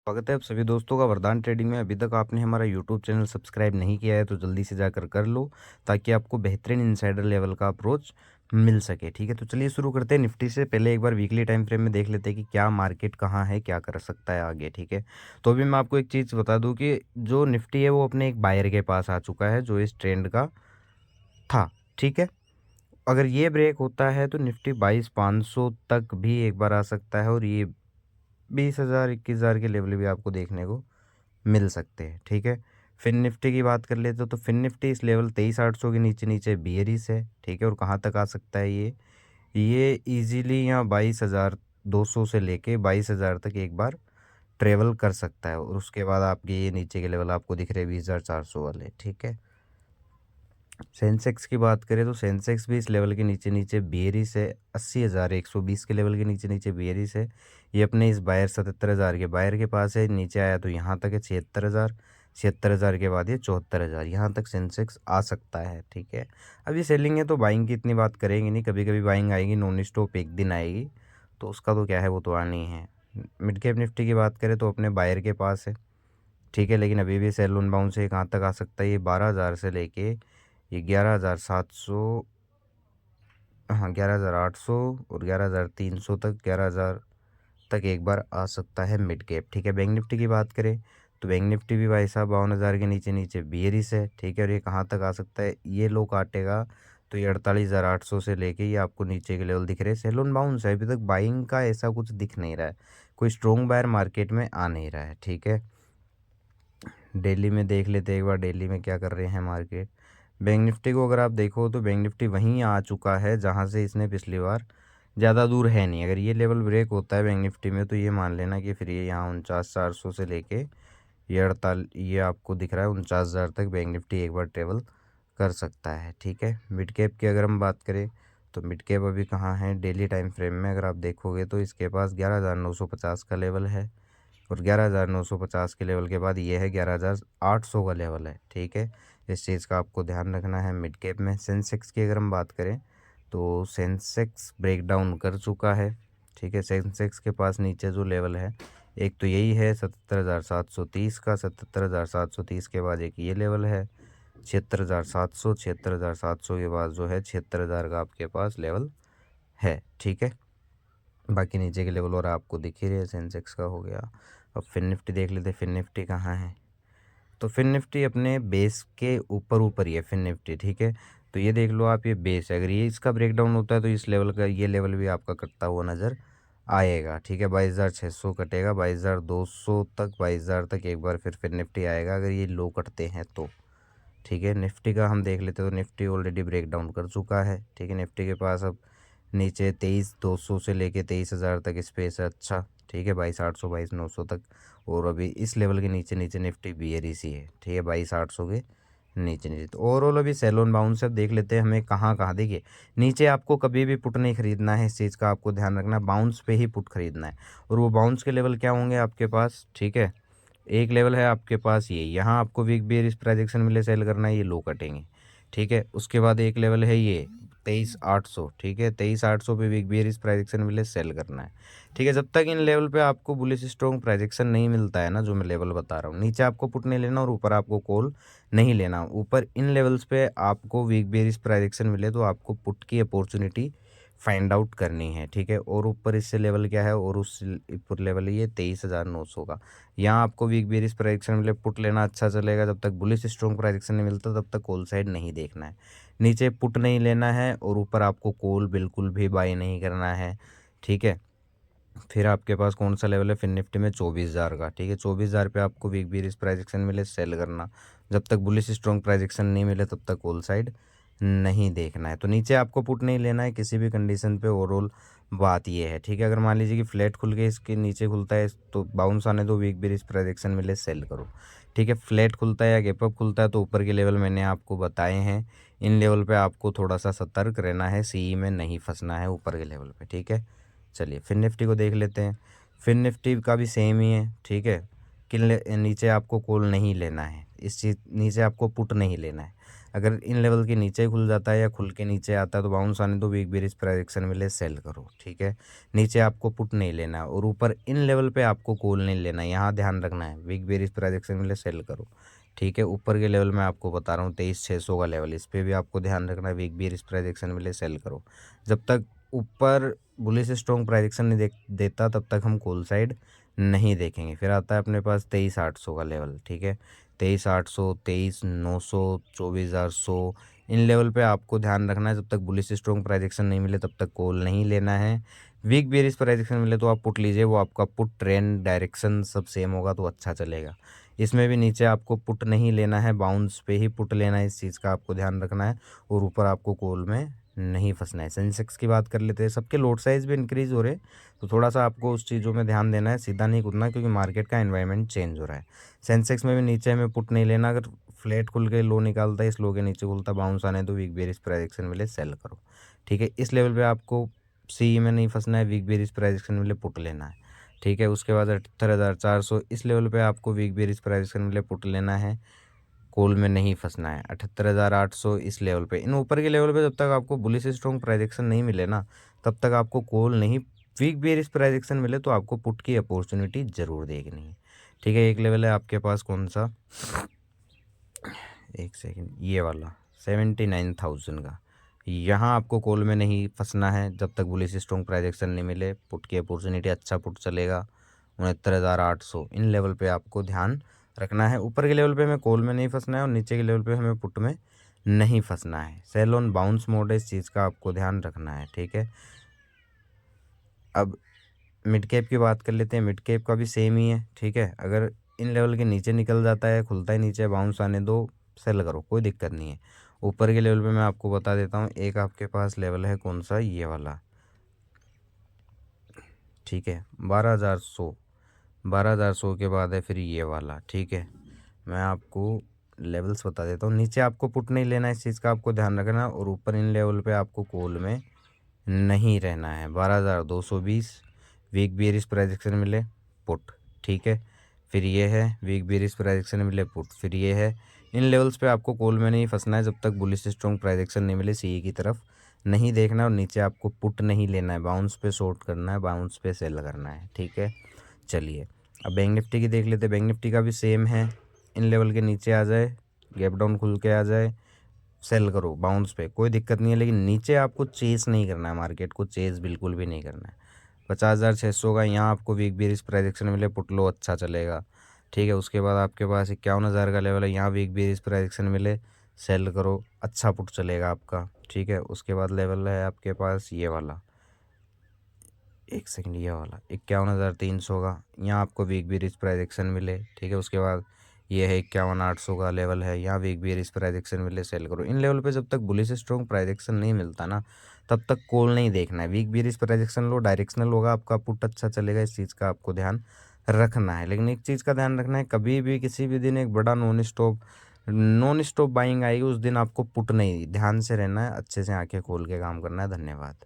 स्वागत है आप सभी दोस्तों का वरदान ट्रेडिंग में। अभी तक आपने हमारा यूट्यूब चैनल सब्सक्राइब नहीं किया है तो जल्दी से जाकर कर लो, ताकि आपको बेहतरीन इनसाइडर लेवल का अप्रोच मिल सके। ठीक है, तो चलिए शुरू करते हैं। निफ्टी से पहले एक बार वीकली टाइम फ्रेम में देख लेते हैं कि क्या मार्केट कहाँ है, क्या कर सकता है आगे। ठीक है, तो अभी मैं आपको एक चीज़ बता दूँ कि जो निफ्टी है वो अपने एक बायर के पास आ चुका है जो इस ट्रेंड का था। ठीक है, अगर ये ब्रेक होता है तो निफ्टी 22,500 तक भी एक बार आ सकता है, और ये 20,000 21,000 के लेवल भी आपको देखने को मिल सकते हैं। ठीक है, फिन निफ्टी की बात कर लेते हो तो फिन निफ्टी इस लेवल 23,800 के नीचे नीचे बियरिश है। ठीक है, और कहाँ तक आ सकता है ये इजीली यहाँ 22,200 से लेके 22,000 तक एक बार ट्रेवल कर सकता है, और उसके बाद आपके ये नीचे के लेवल आपको दिख रहे हैं 20,400 वाले। ठीक है, सेंसेक्स की बात करें तो सेंसेक्स भी इस लेवल के नीचे नीचे बियरिश है। 80,120 के लेवल के नीचे नीचे बियरिश है। ये अपने इस बायर 77,000 के बायर के पास है। नीचे आया तो यहाँ तक है 76,000। 76,000 के बाद ये 74,000, यहाँ तक सेंसेक्स आ सकता है। ठीक है, अभी सेलिंग है तो बाइंग की इतनी बात करेंगे नहीं, कभी कभी बाइंग आएगी, नॉन स्टॉप एक दिन आएगी, तो उसका तो क्या है, वो तो आनी है। मिड कैप निफ्टी की बात करें तो अपने बायर के पास है। ठीक है, लेकिन अभी भी सेल ऑन बाउंस है। कहाँ तक आ सकता है, ये 12,000 से लेके ये 11,700, हाँ 11,800 और 11,300 तक, 11,000 तक एक बार आ सकता है मिड कैप। ठीक है, बैंक निफ्टी की बात करें तो बैंक निफ्टी भी भाई साहब 52,000 के नीचे नीचे बियरिश है। ठीक है, और ये कहाँ तक आ सकता है, ये लो काटेगा तो ये 48,800 से लेके ये आपको नीचे के लेवल दिख रहे हैं। सेलोन बाउंस है, अभी तक बाइंग का ऐसा कुछ दिख नहीं रहा है, कोई स्ट्रॉन्ग बायर मार्केट में आ नहीं रहा है। ठीक है, दिल्ली में देख लेते हैं एक बार, दिल्ली में क्या कर रहे हैं मार्केट। बैंक निफ्टी को अगर आप देखो तो बैंक निफ्टी वहीं आ चुका है जहां से इसने पिछली बार, ज़्यादा दूर है नहीं। अगर ये लेवल ब्रेक होता है बैंक निफ्टी में तो ये मान लेना कि फिर ये यहाँ 49,400 से लेके ये आपको दिख रहा है 49,000 तक बैंक निफ्टी एक बार ट्रेवल कर सकता है। ठीक है, मिड कैप की अगर हम बात करें तो मिड कैप अभी कहाँ है, डेली टाइम फ्रेम में अगर आप देखोगे तो इसके पास 11,950 का लेवल है, और 11,950 के लेवल के बाद ये है 11,800 का लेवल है। ठीक है, इस चीज़ का आपको ध्यान रखना है। मिड कैप में सेंसेक्स की अगर हम बात करें तो सेंसेक्स ब्रेक डाउन कर चुका है। ठीक है, सेंसेक्स के पास नीचे जो लेवल है एक तो यही है 77,730 का, 77,730 के बाद एक ये लेवल है 76,700, 76,700 के बाद जो है 76,000 का आपके पास लेवल है। ठीक है, बाकी नीचे के लेवल और आपको दिख ही रहे, सेंसेक्स का हो गया। अब फिन निफ्टी देख लेते हैं, फिन निफ्टी कहाँ है, तो फिन निफ्टी अपने बेस के ऊपर ऊपर ही है फिन निफ्टी। ठीक है, तो ये देख लो आप, ये बेस है, अगर ये इसका ब्रेकडाउन होता है तो इस लेवल का ये लेवल भी आपका कटता हुआ नज़र आएगा। ठीक है, 22,600 कटेगा, 22,200 तक, 22,000 तक एक बार फिर निफ्टी आएगा अगर ये लो कटते हैं तो। ठीक है, निफ्टी का हम देख लेते हैं तो निफ्टी ऑलरेडी ब्रेक डाउन कर चुका है। ठीक है, निफ्टी के पास अब नीचे 23,200 से लेके 23,000 तक स्पेस है। अच्छा, ठीक है, 22,800 22,900 तक, और अभी इस लेवल के नीचे नीचे निफ्टी बियरिश ही है। ठीक है, 22,800 के नीचे नीचे, तो ओवरऑल अभी सेल ऑन बाउंस अब देख लेते हैं हमें कहाँ कहाँ। देखिए, नीचे आपको कभी भी पुट नहीं खरीदना है, इस चीज़ का आपको ध्यान रखना है, बाउंस पे ही पुट खरीदना है। और वो बाउंस के लेवल क्या होंगे आपके पास, ठीक है, एक लेवल है आपके पास ये, यहाँ आपको वीक बेयरिश प्रोजेक्शन मिले सेल करना है, ये लो कटेंगे। ठीक है, उसके बाद एक लेवल है ये 23,800। ठीक है, 23,800 पे वीक बेयरिश प्रोजेक्शन मिले सेल करना है। ठीक है, जब तक इन लेवल पे आपको बुलिश स्ट्रॉन्ग प्रोजेक्शन नहीं मिलता है ना, जो मैं लेवल बता रहा हूँ, नीचे आपको पुट नहीं लेना और ऊपर आपको कॉल नहीं लेना। ऊपर इन लेवल्स पे आपको वीक बेयरिश प्रोजेक्शन मिले तो आपको पुट की अपॉर्चुनिटी फाइंड आउट करनी है। ठीक है, और ऊपर इससे लेवल क्या है, और उस ऊपर लेवल ये 23,900 का, यहाँ आपको वीक बेयरिश प्राइजेक्शन मिले पुट लेना अच्छा चलेगा। जब तक बुलिश स्ट्रॉन्ग प्राइजेक्शन नहीं मिलता तब तक कॉल साइड नहीं देखना है, नीचे पुट नहीं लेना है, और ऊपर आपको कॉल बिल्कुल भी बाय नहीं करना है। ठीक है, फिर आपके पास कौन सा लेवल है फिन निफ्टी में, 24,000 का। ठीक है, 24,000 पे आपको वीक बेयरिश प्राइजेक्शन मिले सेल करना, जब तक बुलिश स्ट्रॉन्ग प्राइजेक्शन नहीं मिले तब तक कॉल साइड नहीं देखना है। तो नीचे आपको पुट नहीं लेना है किसी भी कंडीशन पे, ओवरऑल बात ये है। ठीक है, अगर मान लीजिए कि फ्लैट खुल के इसके नीचे खुलता है तो बाउंस आने दो, वीक बेयरिश प्राइजेक्शन मिले सेल करो। ठीक है, फ्लैट खुलता है या गैप अप खुलता है तो ऊपर के लेवल मैंने आपको बताए हैं, इन लेवल पे आपको थोड़ा सा सतर्क रहना है, सीई में नहीं फंसना है ऊपर के लेवल पे। ठीक है, चलिए फिन निफ्टी को देख लेते हैं। फिन निफ्टी का भी सेम ही है। ठीक है, कि नीचे आपको कॉल नहीं लेना है, इस चीज़ नीचे आपको पुट नहीं लेना है, अगर इन लेवल के नीचे खुल जाता है या खुल के नीचे आता है तो बाउंस आने दो, वीक बेरिश प्राइस एक्शन मिले सेल करो। ठीक है, नीचे आपको पुट नहीं लेना है और ऊपर इन लेवल पे आपको कॉल नहीं लेना है, यहाँ ध्यान रखना है। वीक बेरिश प्राइस एक्शन मिले सेल करो। ठीक है, ऊपर के लेवल में आपको बता रहा हूँ 23,600 का लेवल, इस पर भी आपको ध्यान रखना है। वीक बेरिश प्राइस एक्शन मिले सेल करो। जब तक ऊपर बुलिश स्ट्रॉन्ग प्राइस एक्शन नहीं देता तब तक हम कॉल साइड नहीं देखेंगे। फिर आता है अपने पास 23,800 का लेवल। ठीक है, 23,800, 23,900, 24,100 इन लेवल पे आपको ध्यान रखना है। जब तक बुलिश स्ट्रॉन्ग प्राइस एक्शन नहीं मिले तब तक कॉल नहीं लेना है। वीक बेरिश प्राइस एक्शन मिले तो आप पुट लीजिए, वो आपका पुट ट्रेंड डायरेक्शन सब सेम होगा तो अच्छा चलेगा। इसमें भी नीचे आपको पुट नहीं लेना है, बाउंस पे ही पुट लेना है, इस चीज़ का आपको ध्यान रखना है। और ऊपर आपको कॉल में नहीं फंसना है। सेंसेक्स की बात कर लेते हैं, सबके लोड साइज भी इंक्रीज़ हो रहे हैं तो थोड़ा सा आपको उस चीज़ों में ध्यान देना है, सीधा नहीं कूदना क्योंकि मार्केट का एनवायरनमेंट चेंज हो रहा है। सेंसेक्स में भी नीचे हमें पुट नहीं लेना, अगर फ्लैट खुल के लो निकालता है, इस लो के नीचे खुलता बाउंस आने तो वीक बेरिश प्राइस एक्शन मिले सेल करो। ठीक है, इस लेवल पे आपको सी में नहीं फंसना है, वीक बेरिश प्राइस एक्शन मिले पुट लेना है। ठीक है, उसके बाद 78,400 इस लेवल पे आपको वीक बेरिश प्राइस एक्शन मिले पुट लेना है, कॉल में नहीं फंसना है। 78,800 इस लेवल पे, इन ऊपर के लेवल पे जब तक आपको बुलिश स्ट्रॉन्ग प्राइस एक्शन नहीं मिले ना तब तक आपको कॉल नहीं, वीक बेरिश प्राइस एक्शन मिले तो आपको पुट की अपॉर्चुनिटी ज़रूर देखनी है। ठीक है, एक लेवल है आपके पास कौन सा, एक सेकंड, ये वाला 79,000 का, यहाँ आपको कॉल में नहीं फंसना है जब तक बुलिश स्ट्रॉन्ग प्राइस एक्शन नहीं मिले। पुट की अपॉर्चुनिटी अच्छा पुट चलेगा। 69,800 इन लेवल पे आपको ध्यान रखना है। ऊपर के लेवल पे हमें कॉल में नहीं फंसना है और नीचे के लेवल पे हमें पुट में नहीं फंसना है। सेल ऑन बाउंस मोड है, इस चीज़ का आपको ध्यान रखना है। ठीक है, अब मिड कैप की बात कर लेते हैं। मिड कैप का भी सेम ही है। ठीक है, अगर इन लेवल के नीचे निकल जाता है, खुलता ही नीचे, बाउंस आने दो, सेल करो, कोई दिक्कत नहीं है। ऊपर के लेवल पे मैं आपको बता देता हूँ, एक आपके पास लेवल है कौन सा, ये वाला। ठीक है, 12,100, 12,100 के बाद है फिर ये वाला। ठीक है, मैं आपको लेवल्स बता देता हूँ। नीचे आपको पुट नहीं लेना है, इस चीज़ का आपको ध्यान रखना, और ऊपर इन लेवल पे आपको कॉल में नहीं रहना है। 12,220 वीक बेरिश प्राइस एक्शन मिले पुट। ठीक है, फिर ये है वीक बेरिश प्राइस एक्शन मिले पुट, फिर ये है। इन लेवल्स पे आपको कॉल में नहीं फंसना है जब तक बुलिश स्ट्रॉन्ग प्राइस एक्शन नहीं मिले, सीई की तरफ नहीं देखना, और नीचे आपको पुट नहीं लेना है, बाउंस पे शॉर्ट करना है, बाउंस पे सेल करना है। ठीक है, चलिए अब बैंक निफ्टी की देख लेते हैं। बैंक निफ्टी का भी सेम है, इन लेवल के नीचे आ जाए, गैप डाउन खुल के आ जाए, सेल करो बाउंस पे, कोई दिक्कत नहीं है। लेकिन नीचे आपको चेस नहीं करना है, मार्केट को चेस बिल्कुल भी नहीं करना है। 50,600 का यहाँ आपको वीक बेरिश प्राइस एक्शन मिले पुट लो, अच्छा चलेगा। ठीक है, उसके बाद आपके पास 51,000 का लेवल है, यहाँ वीक बेरिश प्राइस एक्शन मिले सेल करो, अच्छा पुट चलेगा आपका। ठीक है, उसके बाद लेवल है आपके पास ये वाला, एक सेकंड, ये वाला 51,300 का, यहाँ आपको वीक बेरिश प्राइस एक्शन मिले। ठीक है, उसके बाद ये है 51,800 का लेवल है, यहाँ वीक बेरिश प्राइस एक्शन मिले सेल करो। इन लेवल पे जब तक बुलिश स्ट्रॉन्ग प्राइस एक्शन नहीं मिलता ना तब तक कॉल नहीं देखना है। वीक बेरिश प्राइस एक्शन लो, डायरेक्शनल होगा आपका, पुट अच्छा चलेगा, इस चीज़ का आपको ध्यान रखना है। लेकिन एक चीज़ का ध्यान रखना है, कभी भी किसी भी दिन एक बड़ा नॉन स्टॉप बाइंग आएगी, उस दिन आपको पुट नहीं, ध्यान से रहना है, अच्छे से आंखें खोल के काम करना है। धन्यवाद।